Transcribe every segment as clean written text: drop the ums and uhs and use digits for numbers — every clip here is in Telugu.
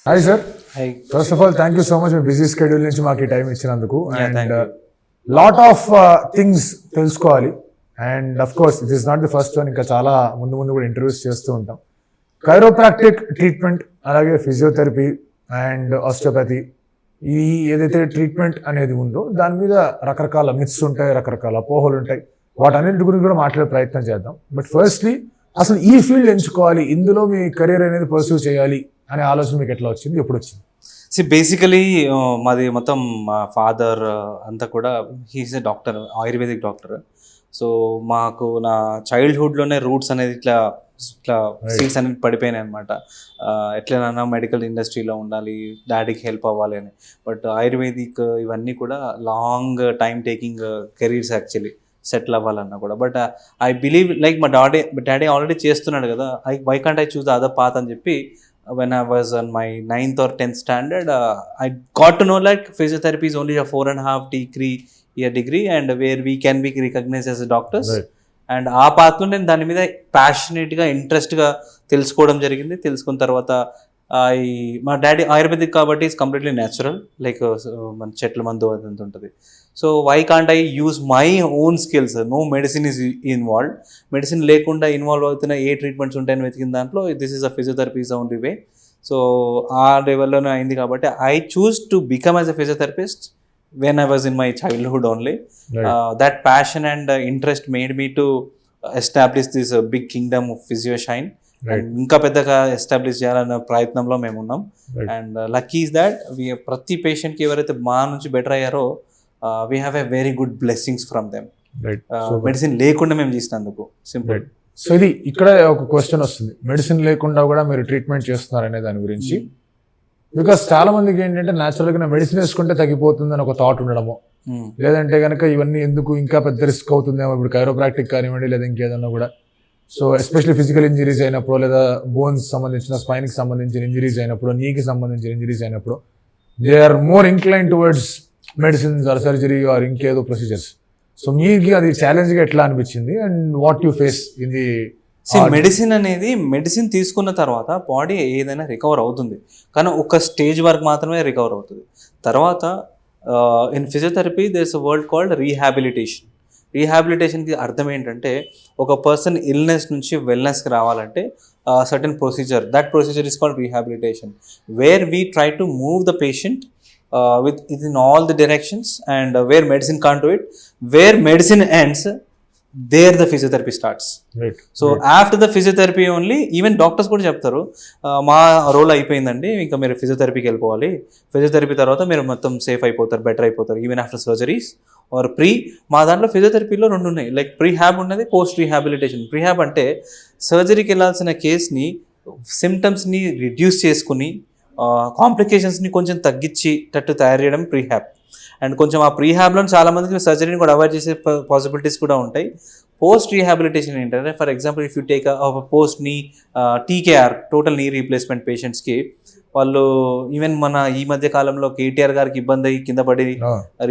Hi sir. Hi. First of all thank you so much మీ బిజీ షెడ్యూల్ నుంచి మాకు ఈ టైం ఇచ్చినందుకు. thank and you. Lot of things తెలుసుకోవాలి. And of course it is not the first one, ఇంకా చాలా ముందు కూడా ఇంటర్వ్యూస్ చేస్తూ ఉంటాం. కైరోప్రాక్టిక్ ట్రీట్మెంట్, అలాగే ఫిజియోథెరపీ అండ్ ఆస్టియోపతి, ఈ ఏదైతే ట్రీట్మెంట్ అనేది ఉందో దాని మీద రకరకాల మిత్స్ ఉంటాయి, రకరకాల అపోహలు ఉంటాయి. వాటన్నిటి గురించి కూడా మాట్లాడే ప్రయత్నం చేద్దాం. బట్ ఫస్ట్లీ అసలు ఈ ఫీల్డ్ ఎంచుకోవాలి, ఇందులో మీ కెరీర్ అనేది పర్సూ చేయాలి అనే ఆలోచన మీకు ఎట్లా వచ్చింది, ఎప్పుడు వచ్చింది? బేసికలీ మాది మొత్తం మా ఫాదర్ అంతా కూడా హీస్ ఏ డాక్టర్, ఆయుర్వేదిక్ డాక్టర్. సో మాకు నా చైల్డ్హుడ్లోనే రూట్స్ అనేది ఇట్లా సీట్స్ అనేది పడిపోయినాయి అనమాట. ఎట్లైనా మెడికల్ ఇండస్ట్రీలో ఉండాలి, డాడీకి హెల్ప్ అవ్వాలి అని. బట్ ఆయుర్వేదిక్ ఇవన్నీ కూడా long time taking careers actually settle అవ్వాలన్నా కూడా. బట్ ఐ బిలీవ్ లైక్ మా డాడీ ఆల్రెడీ చేస్తున్నాడు కదా, why can't I choose the other path అని చెప్పి when I was on my 9th or 10th standard, I got to know like physiotherapy is only a 4.5 year degree and where we can be recognized as a doctors. Right. And ఆ పాత్రలో నేను దాని మీద ప్యాషనేట్గా ఇంట్రెస్ట్గా తెలుసుకోవడం జరిగింది. తెలుసుకున్న తర్వాత మా డాడీ ఆయుర్వేదిక్ కాబట్టి ఇట్స్ కంప్లీట్లీ న్యాచురల్, లైక్ మన చెట్ల మందు అదంతా ఉంటుంది. So why can't I use my own skills, no medicine is involved, medicine లేకుండా ఇన్వాల్వ్ అవుతున్న ఏ ట్రీట్మెంట్స్ ఉంటాయని వెతికిన దాంట్లో this is a physiotherapy is only way. So ఆ లెవెల్లోనే అయింది కాబట్టి I choose to become as a physiotherapist when I was in my childhood only. Right. That passion and interest made me to establish this big kingdom of PhysioShine. Right. And ఇంకా పెద్దగా ఎస్టాబ్లిష్ చేయాలన్న ప్రయత్నంలో మేము ఉన్నాం. Right. And lucky is that ప్రతి పేషెంట్కి ఎవరైతే మా నుంచి బెటర్ అయ్యారో we have a very good blessings from them. Right. Medicine లేకుండా మేము చేసినందుకు సింపుల్. సో ఇది ఇక్కడ ఒక క్వశ్చన్ వస్తుంది, మెడిసిన్ లేకుండా కూడా మీరు ట్రీట్మెంట్ చేస్తున్నారు అనే దాని గురించి. బికాస్ చాలా మందికి ఏంటంటే న్యాచురల్గా మెడిసిన్ వేసుకుంటే తగ్గిపోతుంది అని ఒక థాట్ ఉండడము, లేదంటే కనుక ఇవన్నీ ఎందుకు ఇంకా పెద్ద రిస్క్ అవుతుందేమో ఇప్పుడు కైరోప్రాక్టిక్ కానివ్వండి లేదా ఇంకేదన్నా కూడా. సో ఎస్పెషల్లీ ఫిజికల్ ఇంజరీస్ అయినప్పుడు, లేదా బోన్స్ సంబంధించిన స్పైన్కి సంబంధించిన ఇంజరీస్ అయినప్పుడు, నీకి సంబంధించిన ఇంజరీస్ అయినప్పుడు they are more incline towards medicines or surgery or ఇంకేదో ప్రొసీజర్స్. సో మీకు అది ఛాలెంజ్గా ఎట్లా అనిపించింది and what you face in the medicine అనేది మెడిసిన్ తీసుకున్న తర్వాత బాడీ ఏదైనా రికవర్ అవుతుంది, కానీ ఒక స్టేజ్ వరకు మాత్రమే రికవర్ అవుతుంది. తర్వాత in physiotherapy there is a word called rehabilitation. రీహాబిలిటేషన్కి అర్థం ఏంటంటే ఒక పర్సన్ ఇల్నెస్ నుంచి వెల్నెస్కి రావాలంటే certain procedure, that procedure is called rehabilitation, where we try to move the patient with in all the directions and where medicine can't do it, where medicine ends, there the physiotherapy starts. Right. So right. After the physiotherapy only, even doctors కూడా చెప్తారు మా రోల్ అయిపోయిందండి, ఇంకా మీరు ఫిజియోథెరపీకి వెళ్ళిపోవాలి, ఫిజియోథెరపీ తర్వాత మీరు మొత్తం సేఫ్ అయిపోతారు, బెటర్ అయిపోతారు even after surgeries or pre. మా దాంట్లో ఫిజియోథెరపీలో రెండు ఉన్నాయి, లైక్ ప్రీ హ్యాబ్ ఉన్నది, పోస్ట్ రీహాబిలిటేషన్. ప్రీ హ్యాబ్ అంటే సర్జరీకి వెళ్ళాల్సిన కేస్ని సిమ్టమ్స్ని రిడ్యూస్ చేసుకుని కాంప్లికేషన్స్ని కొంచెం తగ్గించేటట్టు తయారు చేయడం ప్రీహ్యాబ్. అండ్ కొంచెం ఆ ప్రీహ్యాబ్లో చాలామందికి సర్జరీని కూడా అవాయిడ్ చేసే పాసిబిలిటీస్ కూడా ఉంటాయి. పోస్ట్ రీహాబిలిటేషన్ ఏంటంటే, for example if you take post నీ టీకేఆర్, టోటల్ నీ రీప్లేస్మెంట్ పేషెంట్స్కి, వాళ్ళు ఈవెన్ మన ఈ మధ్య కాలంలో కేటీఆర్ గారికి ఇబ్బంది అయ్యి కింద పడి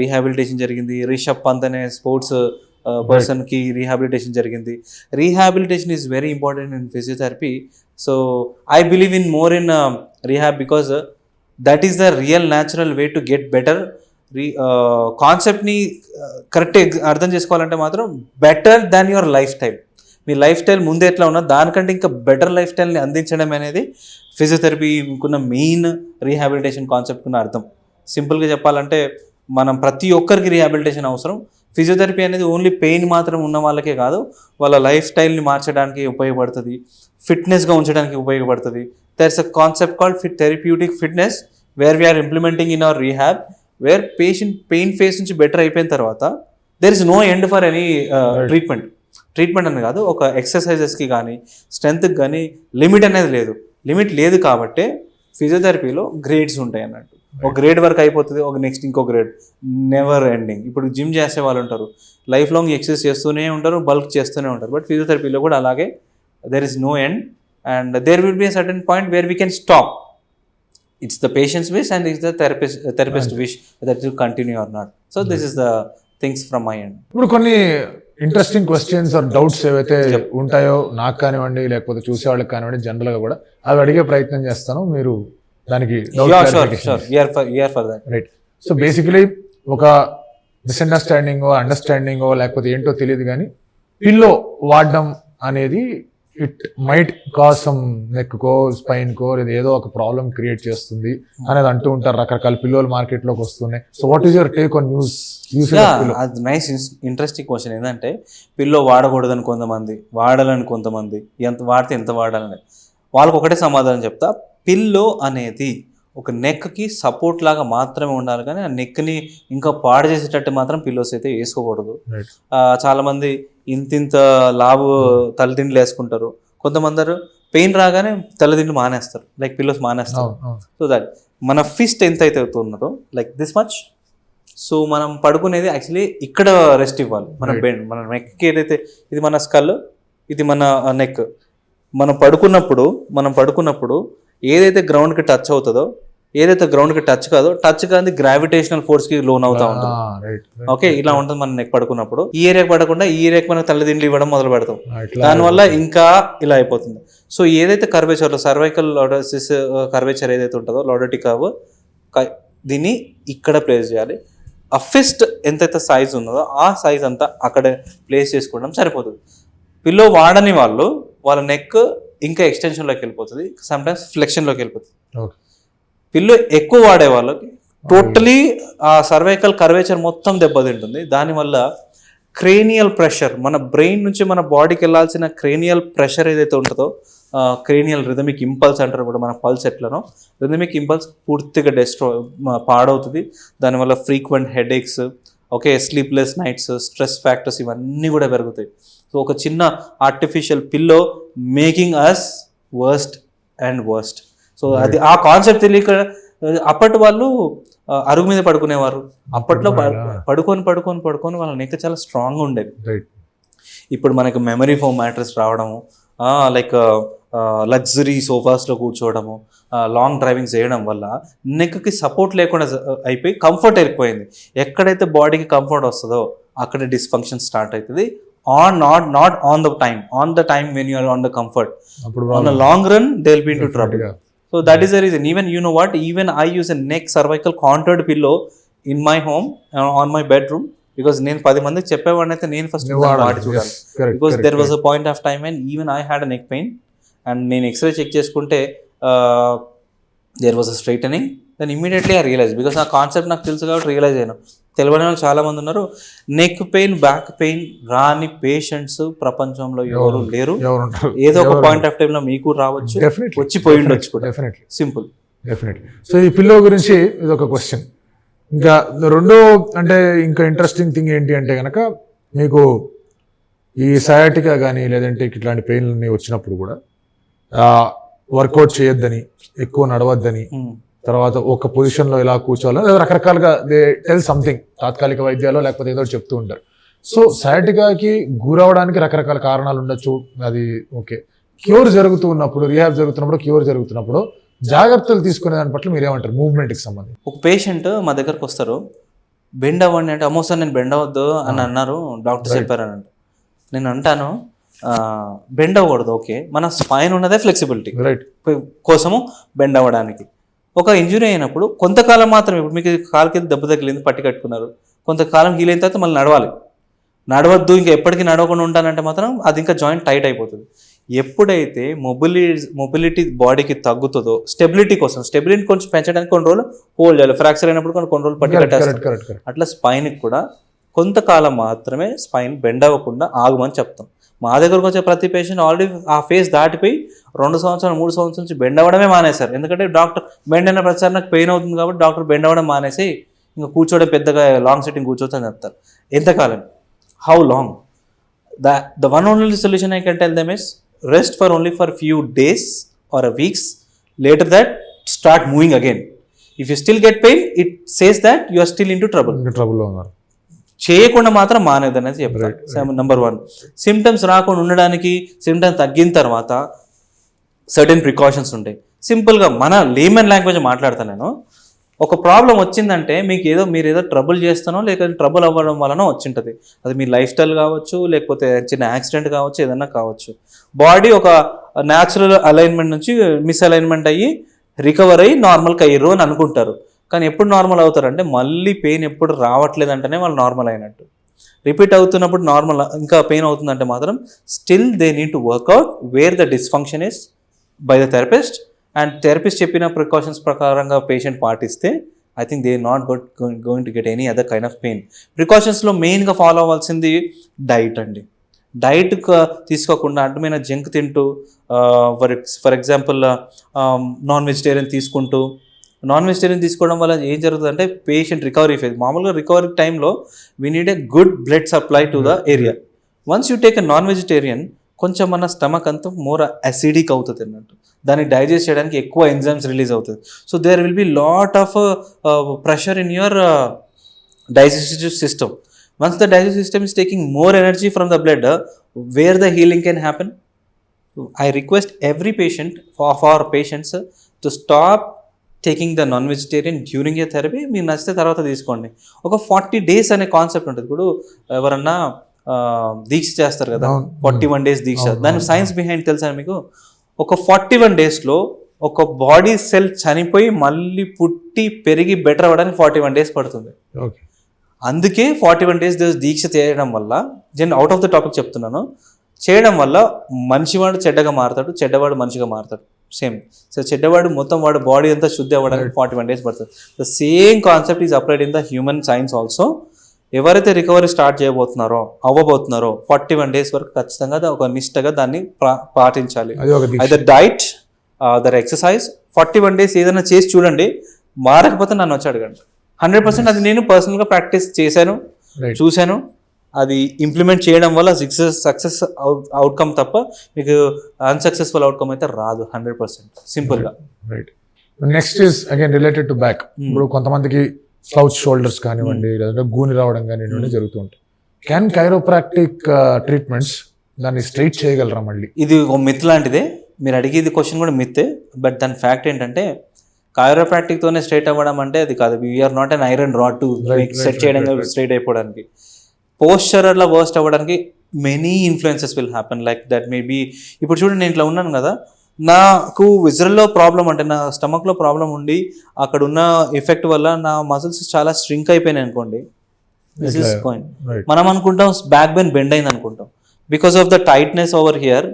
రీహాబిలిటేషన్ జరిగింది, రిషబ్ పంత్ అనే స్పోర్ట్స్ పర్సన్కి రీహాబిలిటేషన్ జరిగింది. Rehabilitation is very important in physiotherapy. So I believe in more in rehab because that is the real natural way to get better. కాన్సెప్ట్ని కరెక్ట్ అర్థం చేసుకోవాలంటే మాత్రం better than your life style. Me life style ముందు ఎట్లా ఉన్నా దానికంటే ఇంకా బెటర్ లైఫ్ స్టైల్ని అందించడం అనేది ఫిజియోథెరపీకున్న మెయిన్ రీహాబిలిటేషన్ కాన్సెప్ట్కున్న అర్థం. సింపుల్గా చెప్పాలంటే మనం ప్రతి ఒక్కరికి రీహాబిలిటేషన్ అవసరం. ఫిజియోథెరపీ అనేది ఓన్లీ పెయిన్ మాత్రం ఉన్న వాళ్ళకే కాదు, వాళ్ళ లైఫ్ స్టైల్ని మార్చడానికి ఉపయోగపడుతుంది, ఫిట్నెస్గా ఉంచడానికి ఉపయోగపడుతుంది. There is a concept called therapeutic fitness where we are implementing in our rehab, where patient pain phase నుంచి బెటర్ అయిపోయిన తర్వాత there is no end for any treatment అని కాదు, ఒక ఎక్సర్సైజెస్కి కానీ స్ట్రెంత్కి కానీ లిమిట్ అనేది లేదు. లిమిట్ లేదు కాబట్టే ఫిజియోథెరపీలో గ్రేడ్స్ ఉంటాయి అన్నట్టు. ఒక గ్రేడ్ వరకు అయిపోతుంది, ఒక నెక్స్ట్ ఇంకో గ్రేడ్, నెవర్ ఎండింగ్. ఇప్పుడు జిమ్ చేసే వాళ్ళు ఉంటారు, లైఫ్ లాంగ్ ఎక్సర్సైజ్ చేస్తూనే ఉంటారు, బల్క్ చేస్తూనే ఉంటారు. బట్ ఫిజియోథెరపీలో కూడా అలాగే, there is no end and there will be a certain point where we can stop. It's the patient's wish and it's the therapist wish that you continue or not. So this is the things from my end. ఇప్పుడు కొన్ని ఇంట్రెస్టింగ్ క్వశ్చన్స్ ఆర్ డౌట్స్ ఏవైతే ఉంటాయో నాకు కానివ్వండి లేకపోతే చూసే వాళ్ళకి కానివ్వండి జనరల్గా కూడా అవి అడిగే ప్రయత్నం చేస్తాను, మీరు దానికి sure for that. Right. So basically ఒక మిస్అండర్స్టాండింగ్ అండర్స్టాండింగ్ లేకపోతే ఏంటో తెలియదు కానీ పిల్లో వాడడం అనేది it might cause some neck కో స్పైన్ కో లేదా ఏదో ఒక ప్రాబ్లం క్రియేట్ చేస్తుంది అనేది అంటూ ఉంటారు. రకరకాల పిల్లోలు మార్కెట్ లోకి వస్తున్నాయి. So what is your take on news? అది నైస్ ఇంట్రెస్టింగ్ క్వశ్చన్. ఏంటంటే పిల్లో వాడకూడదని కొంతమంది, వాడాలని కొంతమంది, ఎంత వాడితే ఎంత వాడాలని. వాళ్ళకి ఒకటే సమాధానం చెప్తా, పిల్లో అనేది ఒక నెక్కి సపోర్ట్ లాగా మాత్రమే ఉండాలి, కానీ ఆ నెక్ని ఇంకా పాడు చేసేటట్టు మాత్రం పిల్లోస్ అయితే వేసుకోకూడదు. చాలామంది ఇంత లావు తలదిండ్లు వేసుకుంటారు. కొంతమంది పెయిన్ రాగానే తలదిండ్లు మానేస్తారు, లైక్ పిల్లోస్ మానేస్తారు. సో దట్ మన ఫిస్ట్ ఎంత అయితే అవుతున్నదో లైక్ దిస్ మచ్, సో మనం పడుకునేది యాక్చువల్లీ ఇక్కడ రెస్ట్ ఇవ్వాలి. మన బెండ్, మన నెక్కి ఏదైతే, ఇది మన స్కల్, ఇది మన నెక్. మనం పడుకున్నప్పుడు ఏదైతే గ్రౌండ్కి టచ్ అవుతుందో, ఏదైతే గ్రౌండ్కి టచ్ కాదో, టచ్ కాదు గ్రావిటేషనల్ ఫోర్స్కి లోన్ అవుతా ఉంటుంది. ఓకే, ఇలా ఉంటుంది మన నెక్ పడుకున్నప్పుడు. ఈ ఏరియాకి పడకుండా ఈ ఏరియాకి మనం తల్లిదిండ్లు ఇవ్వడం మొదలు పెడతాం. దానివల్ల ఇంకా ఇలా అయిపోతుంది. సో ఏదైతే కర్వేచర్లో సర్వైకల్ లాడోసిస్ కర్వేచర్ ఏదైతే ఉంటుందో, లాడోటిక్ కర్వ్, దీన్ని ఇక్కడ ప్లేస్ చేయాలి. ఆ ఫిస్ట్ ఎంతైతే సైజ్ ఉన్నదో ఆ సైజ్ అంతా అక్కడ ప్లేస్ చేసుకోవడం సరిపోతుంది. పిల్లో వాడని వాళ్ళ నెక్ ఇంకా ఎక్స్టెన్షన్లోకి వెళ్ళిపోతుంది, సమ్టైమ్స్ ఫ్లెక్షన్లోకి వెళ్ళిపోతుంది. పిల్లో ఎక్కువ వాడే వాళ్ళకి టోటలీ ఆ సర్వైకల్ కర్వేచర్ మొత్తం దెబ్బతింటుంది. దానివల్ల క్రేనియల్ ప్రెషర్, మన బ్రెయిన్ నుంచి మన బాడీకి వెళ్ళాల్సిన క్రేనియల్ ప్రెషర్ ఏదైతే ఉంటుందో, క్రేనియల్ రిథమిక్ ఇంపల్స్ అంటారు కూడా, మన పల్స్ ఎట్లనో రిథమిక్ ఇంపల్స్ పూర్తిగా పాడవుతుంది. దానివల్ల frequent headaches, okay, sleepless nights, stress factors ఇవన్నీ కూడా పెరుగుతాయి. సో ఒక చిన్న artificial pillow making us worst and worst. So అది ఆ కాన్సెప్ట్ తెలియక అప్పటి వాళ్ళు అరుగు మీద పడుకునేవారు. అప్పట్లో పడుకొని వాళ్ళ నెక్ చాలా స్ట్రాంగ్గా ఉండేది. ఇప్పుడు మనకు మెమరీ ఫోమ్ మ్యాట్రెస్ రావడము, లైక్ లగ్జరీ సోఫాస్లో కూర్చోవడము, లాంగ్ డ్రైవింగ్ చేయడం వల్ల నెక్కి సపోర్ట్ లేకుండా అయిపోయి కంఫర్ట్ వెళ్ళిపోయింది. ఎక్కడైతే బాడీకి కంఫర్ట్ వస్తుందో అక్కడ డిస్ఫంక్షన్ స్టార్ట్ అవుతుంది. Not on the time when you are on the comfort. On the long run, they'll be into trouble. So that is the reason. Even you know what? Even I use a neck cervical contoured pillow in my home, on my bedroom, because నేను 10 మందికి చెప్పేవాడిని అయితే నేను ఫస్ట్ వాడి చూడాలి. Because there was a point of time when even I had a neck pain, and నేను ఎక్స్రే చెక్ చేసుకుంటే there was a straightening. Then immediately I realized, because ఆ కాన్సెప్ట్ నాకు తెలుసు కాబట్టి రియలైజ్ అయ్యాను. తెలియని వాళ్ళు చాలా మంది ఉన్నారు. నెక్ పెయిన్, బ్యాక్ పెయిన్ రాని పేషెంట్స్ ప్రపంచంలో ఎవరు లేరు. ఏదో ఒక పాయింట్ ఆఫ్ టైంలో మీకు రావచ్చు, వచ్చిపోయి ఉండొచ్చు కూడా. సింపుల్. డెఫినెట్లీ. సో ఈ పిల్లో గురించి ఇది ఒక క్వశ్చన్. ఇంకా రెండో అంటే ఇంకా ఇంట్రెస్టింగ్ థింగ్ ఏంటి అంటే కనుక, మీకు ఈ సయాటికా కానీ లేదంటే ఇట్లాంటి పెయిన్లన్నీ వచ్చినప్పుడు కూడా వర్కౌట్ చేయొద్దని, ఎక్కువ నడవద్దని, తర్వాత ఒక పొజిషన్లో ఇలా కూర్చోవాలి, రకరకాలుగా దే టెల్ సంథింగ్, తాత్కాలిక వైద్యాలు లేకపోతే ఏదో చెప్తూ ఉంటారు. సో సయాటికాకి గురవడానికి రకరకాల కారణాలు ఉండొచ్చు, అది ఓకే. క్యూర్ జరుగుతున్నప్పుడు, రీహాబ్ జరుగుతున్నప్పుడు, క్యూర్ జరుగుతున్నప్పుడు జాగ్రత్తలు తీసుకునే దాని పట్ల మీరు ఏమంటారు మూవ్మెంట్కి సంబంధించి? ఒక పేషెంట్ మా దగ్గరకు వస్తారు, బెండ్ అవ్వండి అంటే, అమ్మో సార్ నేను బెండ్ అవ్వద్దు అని అన్నారు, డాక్టర్ చెప్పారని అంటే నేను అంటాను, బెండ్ అవ్వకూడదు. ఓకే, మన స్పైన్ ఉన్నదే ఫ్లెక్సిబిలిటీ కోసము బెండ్ అవ్వడానికి. ఒక ఇంజురీ అయినప్పుడు కొంతకాలం మాత్రమే, ఇప్పుడు మీకు కాలుకి దెబ్బ తగిలింది, పట్టి కట్టుకున్నారు, కొంతకాలం హీల్ అయిన తర్వాత మళ్ళీ నడవాలి. నడవద్దు, ఇంకా ఎప్పటికీ నడవకుండా ఉంటానంటే మాత్రం అది ఇంకా జాయింట్ టైట్ అయిపోతుంది. ఎప్పుడైతే మొబిలిటీ బాడీకి తగ్గుతుందో, స్టెబిలిటీ కొంచెం పెంచడానికి కొన్ని రోజులు హోల్డ్ చేయాలి. ఫ్రాక్చర్ అయినప్పుడు కొన్ని రోజులు పట్టి కట్టేస్తారు. అట్లా స్పైన్కి కూడా కొంతకాలం మాత్రమే స్పైన్ బెండ్ అవ్వకుండా ఆగమని చెప్తాం. మా దగ్గరకు వచ్చే ప్రతి పేషెంట్ ఆల్రెడీ ఆ ఫేజ్ దాటిపోయి 2 సంవత్సరాలు 3 సంవత్సరాల నుంచి బెండ్ అవ్వడమే మానేశారు. ఎందుకంటే డాక్టర్ బెండ్ అయిన ప్రతిసారి నాకు పెయిన్ అవుతుంది కాబట్టి డాక్టర్ బెండ్ అవ్వడం మానేసి ఇంకా కూర్చోవడం, పెద్దగా లాంగ్ సిట్టింగ్ కూర్చోవచ్చు అని చెప్తారు. ఎంతకాలం? How long? The one only solution I can tell them is rest for only for few days or a weeks. Later that, start moving again. If you still get pain, it says that you are still into trouble. చేయకుండా మాత్రం మానేది అనేది చెప్తారు. నెంబర్ 1. సిమ్టమ్స్ రాకుండా ఉండడానికి, సిమ్టమ్స్ తగ్గిన తర్వాత సర్టెన్ ప్రికాషన్స్ ఉంటాయి. సింపుల్గా మన లేమన్ లాంగ్వేజ్ మాట్లాడతాను నేను. ఒక ప్రాబ్లం వచ్చిందంటే మీరు ఏదో ట్రబుల్ చేస్తానో లేకపోతే ట్రబుల్ అవ్వడం వలన వచ్చింటుంది. అది మీ లైఫ్ స్టైల్ కావచ్చు, లేకపోతే చిన్న యాక్సిడెంట్ కావచ్చు, ఏదన్నా కావచ్చు. బాడీ ఒక న్యాచురల్ అలైన్మెంట్ నుంచి మిస్అలైన్మెంట్ అయ్యి రికవర్ అయ్యి నార్మల్కి అయ్యారు అని అనుకుంటారు. కానీ ఎప్పుడు నార్మల్ అవుతారంటే మళ్ళీ పెయిన్ ఎప్పుడు రావట్లేదంటేనే వాళ్ళు నార్మల్ అయినట్టు. రిపీట్ అవుతున్నప్పుడు నార్మల్ ఇంకా పెయిన్ అవుతుందంటే మాత్రం still they need to work out where the dysfunction is by the therapist. And therapist చెప్పిన ప్రికాషన్స్ ప్రకారంగా పేషెంట్ పాటిస్తే I think they not going to get any other kind of pain. ప్రికాషన్స్లో మెయిన్గా ఫాలో అవ్వాల్సింది డైట్ అండి. డైట్ తీసుకోకుండా అడ్డమైన జంక్ తింటూ ఫర్ ఎగ్జాంపుల్ నాన్ వెజిటేరియన్ తీసుకుంటూ, నాన్ వెజిటేరియన్ తీసుకోవడం వల్ల ఏం జరుగుతుందంటే పేషెంట్ రికవరీ ఫేజ్, మామూలుగా రికవరీ టైంలో we need a good blood supply to the area. Once you take a non vegetarian కొంచెం మన స్టమక్ అంతా మోర్ అసిడిక్ అవుతుంది అన్నట్టు, దాన్ని డైజెస్ట్ చేయడానికి ఎక్కువ ఎంజైమ్స్ రిలీజ్ అవుతుంది. So there will be lot of pressure in your digestive system. Once the digestive system is taking more energy from the blood, where the healing can happen? I request every patient, for our patients, to stop taking the non-vegetarian during a therapy. మీరు నచ్చితే తర్వాత తీసుకోండి. ఒక 40 days అనే కాన్సెప్ట్ ఉంటుంది. ఇప్పుడు ఎవరన్నా దీక్ష చేస్తారు కదా, 41 days దీక్ష, దాని సైన్స్ బిహైండ్ తెలుసా మీకు? ఒక 41 daysలో ఒక బాడీ సెల్ చనిపోయి మళ్ళీ పుట్టి పెరిగి బెటర్ అవ్వడానికి 41 days పడుతుంది. అందుకే 41 days దీక్ష చేయడం వల్ల, అవుట్ ఆఫ్ ద టాపిక్ చెప్తున్నాను, చేయడం వల్ల మనిషివాడు చెడ్డగా మారుతాడు, చెడ్డవాడు మనిషిగా మారుతాడు. సేమ్. సో చెడ్డవాడు మొత్తం వాడు బాడీ అంతా శుద్ధి అవ్వడానికి 41 days పడుతుంది. The same concept is applied in the human science also. ఎవరైతే రికవరీ స్టార్ట్ అవ్వబోతున్నారో 41 days వరకు ఖచ్చితంగా ఒక నిష్టగా దాన్ని పాటించాలి. Either diet are exercise. 41 days ఏదైనా చేసి చూడండి, మారకపోతే నన్ను వచ్చి అడగండి. 100% అది నేను పర్సనల్గా ప్రాక్టీస్ చేశాను, చూశాను. అది ఇంప్లిమెంట్ చేయడం వల్ల సక్సెస్ అవుట్కమ్ తప్ప మీకు అన్సక్సెస్ఫుల్ అవుట్కమ్ అయితే రాదు 100%. సింపుల్గా. Right. Next is again related to back. ఇప్పుడు కొంతమందికి స్లౌచ్ షోల్డర్స్ కానివ్వండి, లేదంటే గూని రావడం కానివ్వండి జరుగుతూ ఉంటాయి. క్యాన్ కైరోప్రాక్టిక్ ట్రీట్మెంట్స్ దాన్ని స్ట్రైట్ చేయగలరా మళ్ళీ? ఇది ఒక మిత్ లాంటిదే. మీరు అడిగేది క్వశ్చన్ కూడా మిత్తే. బట్ దాని ఫ్యాక్ట్ ఏంటంటే కైరోప్రాక్టిక్తోనే స్ట్రైట్ అవ్వడం అంటే అది కాదు. We are not an iron rod to set చేయడం స్ట్రైట్ అయిపోవడానికి. పోస్చరర్లో వర్స్ట్ అవ్వడానికి many influences will happen. Like that maybe, ఇప్పుడు చూడండి నేను ఇట్లా ఉన్నాను కదా, నాకు విజరల్లో ప్రాబ్లం అంటే నా స్టమక్లో ప్రాబ్లం ఉండి అక్కడ ఉన్న ఎఫెక్ట్ వల్ల నా మజిల్స్ చాలా స్ట్రింక్ అయిపోయినాయి అనుకోండి, దిస్ ఇస్ పాయింట్. మనం అనుకుంటాం బ్యాక్ బెన్ బెండ్ అయింది అనుకుంటాం. Because of the tightness over here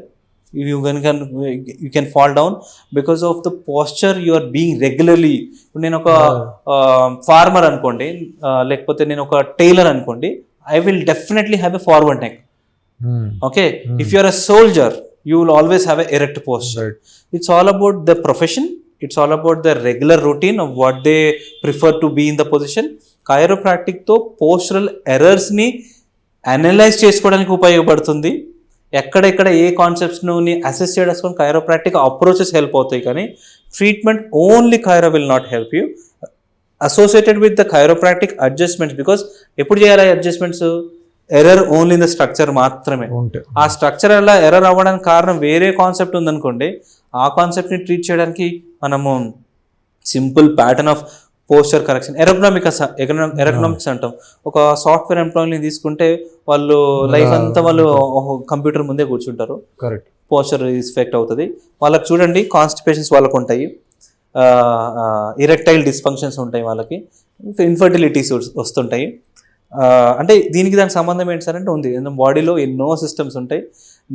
you can fall down because of the posture you are being regularly. నేను ఒక ఫార్మర్ అనుకోండి, లేకపోతే నేను ఒక టైలర్ అనుకోండి, I will definitely have a forward neck. Okay, if you are a soldier you will always have a erect posture. It's all about the profession, it's all about the regular routine of what they prefer to be in the position. Chiropractic తో postural errors ని అనలైజ్ చేసుకోవడానికి ఉపయోగపడుతుంది. ఎక్కడెక్కడ ఏ కాన్సెప్ట్స్ని అసెస్ చేయడానికి కైరోప్రాక్టిక్ అప్రోచెస్ హెల్ప్ అవుతాయి, కానీ treatment only chiro will not help you. Associated with the chiropractic adjustments, because ఎప్పుడు చేయాలి adjustments? Error only in the structure మాత్రమే. ఆ స్ట్రక్చర్ అలా ఎర్రర్ అవ్వడానికి కారణం వేరే కాన్సెప్ట్ ఉందనుకోండి, ఆ కాన్సెప్ట్ని ట్రీట్ చేయడానికి మనము simple pattern of posture correction, ergonomics అంటాం. ఒక సాఫ్ట్వేర్ ఎంప్లాయీని తీసుకుంటే వాళ్ళు లైఫ్ అంతా వాళ్ళు కంప్యూటర్ ముందే కూర్చుంటారు, పోస్చర్ ఎఫెక్ట్ అవుతుంది వాళ్ళకి. చూడండి, కాన్స్టిపేషన్స్ వాళ్ళకు ఉంటాయి, ఇరెక్టైల్ డిస్ఫంక్షన్స్ ఉంటాయి వాళ్ళకి, ఇన్ఫర్టిలిటీస్ వస్తుంటాయి. అంటే దీనికి దానికి సంబంధం ఏంటి సార్ అంటే ఉంది. బాడీలో ఎన్నో సిస్టమ్స్ ఉంటాయి.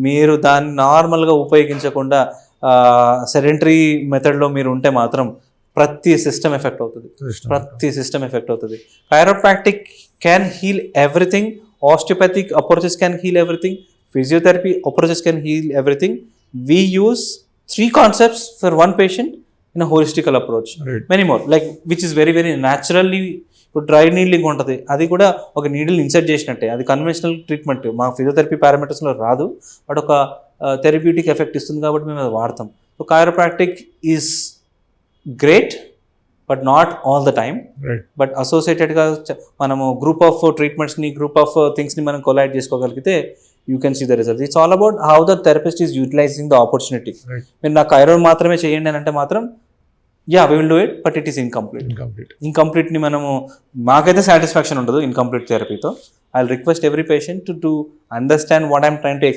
మీరు దాన్ని నార్మల్గా ఉపయోగించకుండా సెడెంటరీ మెథడ్లో మీరు ఉంటే మాత్రం ప్రతి సిస్టమ్ ఎఫెక్ట్ అవుతుంది. Chiropractic can heal everything. Osteopathic approaches can heal everything. Physiotherapy approaches can heal everything. We use 3 concepts for one patient in a holistical approach. Many more, like which is very very naturally. ఇప్పుడు డ్రై నీడ్లింగ్ ఉంటుంది, అది కూడా ఒక నీడిల్ ఇన్సర్ట్ చేసినట్టే. అది కన్వెన్షనల్ ట్రీట్మెంట్, మా ఫిజియోథెరపీ పారామీటర్స్లో రాదు, బట్ ఒక థెరప్యూటిక్ ఎఫెక్ట్ ఇస్తుంది కాబట్టి మేము అది వాడతాం. So chiropractic is great but not all the time. But అసోసియేటెడ్గా మనము గ్రూప్ ఆఫ్ ట్రీట్మెంట్స్ని, గ్రూప్ ఆఫ్ థింగ్స్ని మనం కొలైడ్ చేసుకోగలిగితే you can see the result. It's all about how the therapist is utilizing the opportunity. మీరు నా కైరో మాత్రమే చేయండి అని అంటే మాత్రం we will do it, but it is incomplete ని మనము మాకైతే సాటిస్ఫాక్షన్ ఉండదు incomplete థెరపీతో. I'll request every patient to understand what I'm trying to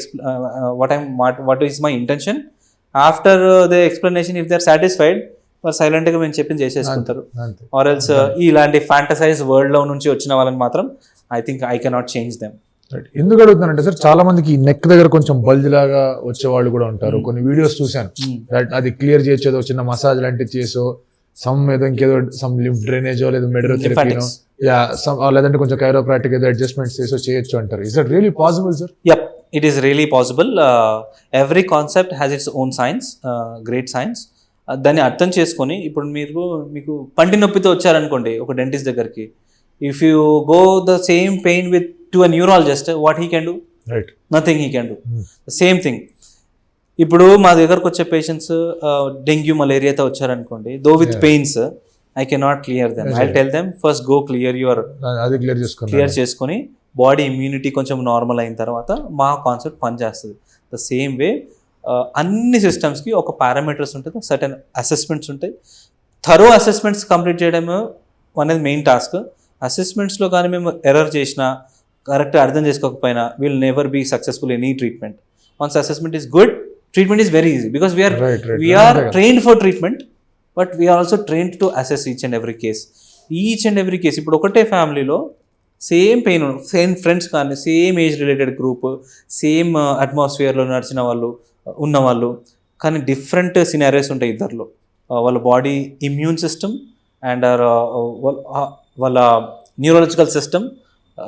what is my intention. After the explanation, if they're satisfied, వారు సైలెంట్గా మేము చెప్పింది చేసేసుకుంటారు. అంతే. ఆర్ ఎల్స్ ఇలాంటి ఫ్యాంటసైజ్ వరల్డ్లో నుంచి వచ్చిన వాళ్ళని మాత్రం I think I cannot change them. ఎందుకు అడుగుతున్నానంటే సార్, చాలా మందికి నెక్ దగ్గర కొంచెం బల్జ్ లాగా వచ్చే వాళ్ళు కూడా ఉంటారు. కొన్ని వీడియోస్ చూశాను, అది క్లియర్ చేసేదో చిన్న మసాజ్ లాంటిది చేసో ఏదో ఇంకేదో లింఫ్ డ్రైనేజో లేదా మెడరోథెరపీనో లేదంటే కొంచెం కైరోప్రాక్టిక్ ఏదో అడ్జస్ట్మెంట్స్ చేసో చేయొచ్చు అంటారు. Is that really possible sir? Yup, it is really possible. Every concept has its own science, great science. దాన్ని అర్థం చేసుకొని ఇప్పుడు మీకు పంటి నొప్పితో వచ్చారనుకోండి ఒక డెంటిస్ట్ దగ్గరికి, if you go the same pain with to a neurologist, what he can do? Right, nothing he can do. Same thing. ఇప్పుడు మా దగ్గరకు వచ్చే పేషెంట్స్ డెంగ్యూ మలేరియాతో వచ్చారనుకోండి, దో with pains, I cannot clear them. I tell them first go clear your, అది క్లియర్ చేసుకొని బాడీ ఇమ్యూనిటీ కొంచెం నార్మల్ అయిన తర్వాత మా కాన్సెప్ట్ పనిచేస్తుంది. ద సేమ్ వే అన్ని సిస్టమ్స్కి ఒక పారామీటర్స్ ఉంటుంది, సర్టెన్ అసెస్మెంట్స్ ఉంటాయి. థరో అసెస్మెంట్స్ కంప్లీట్ చేయడం అనేది మెయిన్ టాస్క్. అసెస్మెంట్స్లో కానీ మేము ఎర్రర్ చేసినా, కరెక్ట్గా అర్థం చేసుకోకపోయినా, will never be successful any treatment. Once assessment is good, treatment is very easy because we are trained for treatment, but we are also trained to assess each and every case. ఇప్పుడు ఒకటే ఫ్యామిలీలో సేమ్ పెయిన్, సేమ్ ఫ్రెండ్స్ కానీ, same age related group, same అట్మాస్ఫియర్లో నడిచిన వాళ్ళు ఉన్నవాళ్ళు, కానీ డిఫరెంట్ సినారియోస్ ఉంటాయి ఇద్దరిలో. వాళ్ళ బాడీ ఇమ్యూన్ సిస్టమ్ అండ్ వాళ్ళ న్యూరలాజికల్ సిస్టమ్